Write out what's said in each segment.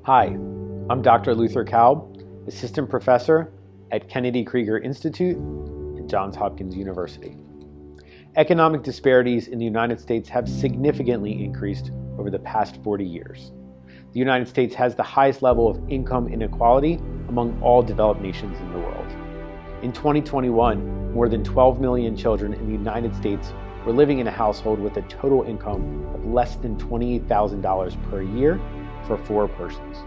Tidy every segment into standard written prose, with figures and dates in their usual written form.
Hi, I'm Dr. Luther Kaub, Assistant Professor at Kennedy Krieger Institute at Johns Hopkins University. Economic disparities in the United States have significantly increased over the past 40 years. The United States has the highest level of income inequality among all developed nations in the world. In 2021, more than 12 million children in the United States were living in a household with a total income of less than $28,000 per year for 4 persons.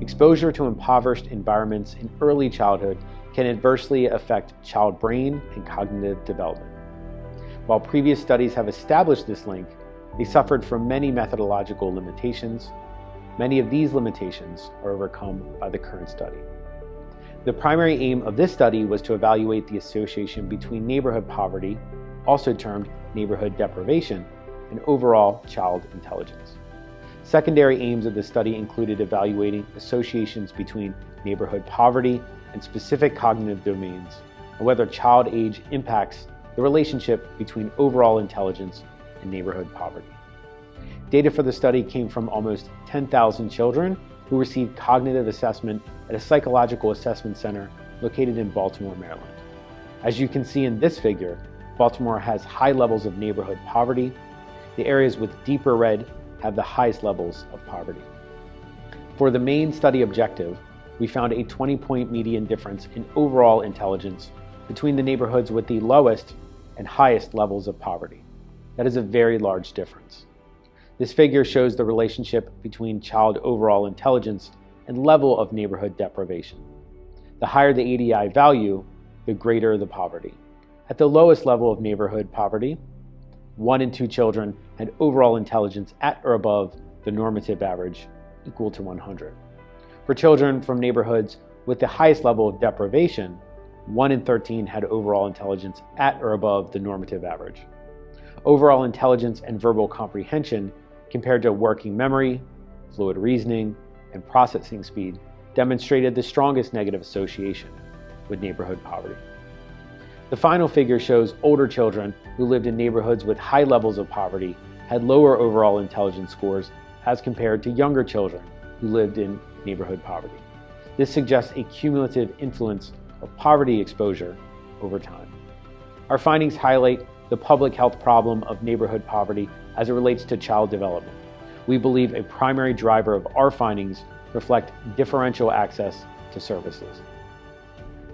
Exposure to impoverished environments in early childhood can adversely affect child brain and cognitive development. While previous studies have established this link, they suffered from many methodological limitations. Many of these limitations are overcome by the current study. The primary aim of this study was to evaluate the association between neighborhood poverty, also termed neighborhood deprivation, and overall child intelligence. Secondary aims of the study included evaluating associations between neighborhood poverty and specific cognitive domains, and whether child age impacts the relationship between overall intelligence and neighborhood poverty. Data for the study came from almost 10,000 children who received cognitive assessment at a psychological assessment center located in Baltimore, Maryland. As you can see in this figure, Baltimore has high levels of neighborhood poverty. The areas with deeper red have the highest levels of poverty. For the main study objective, we found a 20-point median difference in overall intelligence between the neighborhoods with the lowest and highest levels of poverty. That is a very large difference. This figure shows the relationship between child overall intelligence and level of neighborhood deprivation. The higher the ADI value, the greater the poverty. At the lowest level of neighborhood poverty, 1 in 2 children had overall intelligence at or above the normative average, equal to 100. For children from neighborhoods with the highest level of deprivation, 1 in 13 had overall intelligence at or above the normative average. Overall intelligence and verbal comprehension compared to working memory, fluid reasoning, and processing speed demonstrated the strongest negative association with neighborhood poverty. The final figure shows older children who lived in neighborhoods with high levels of poverty had lower overall intelligence scores as compared to younger children who lived in neighborhood poverty. This suggests a cumulative influence of poverty exposure over time. Our findings highlight the public health problem of neighborhood poverty as it relates to child development. We believe a primary driver of our findings reflect differential access to services.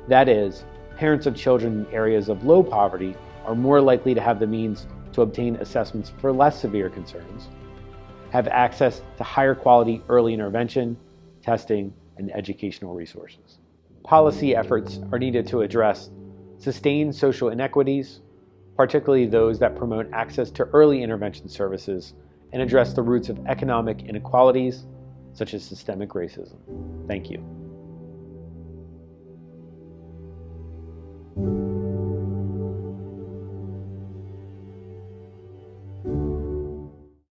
That is, parents of children in areas of low poverty are more likely to have the means to obtain assessments for less severe concerns, have access to higher quality early intervention, testing, and educational resources. Policy efforts are needed to address sustained social inequities, particularly those that promote access to early intervention services and address the roots of economic inequalities, such as systemic racism. Thank you.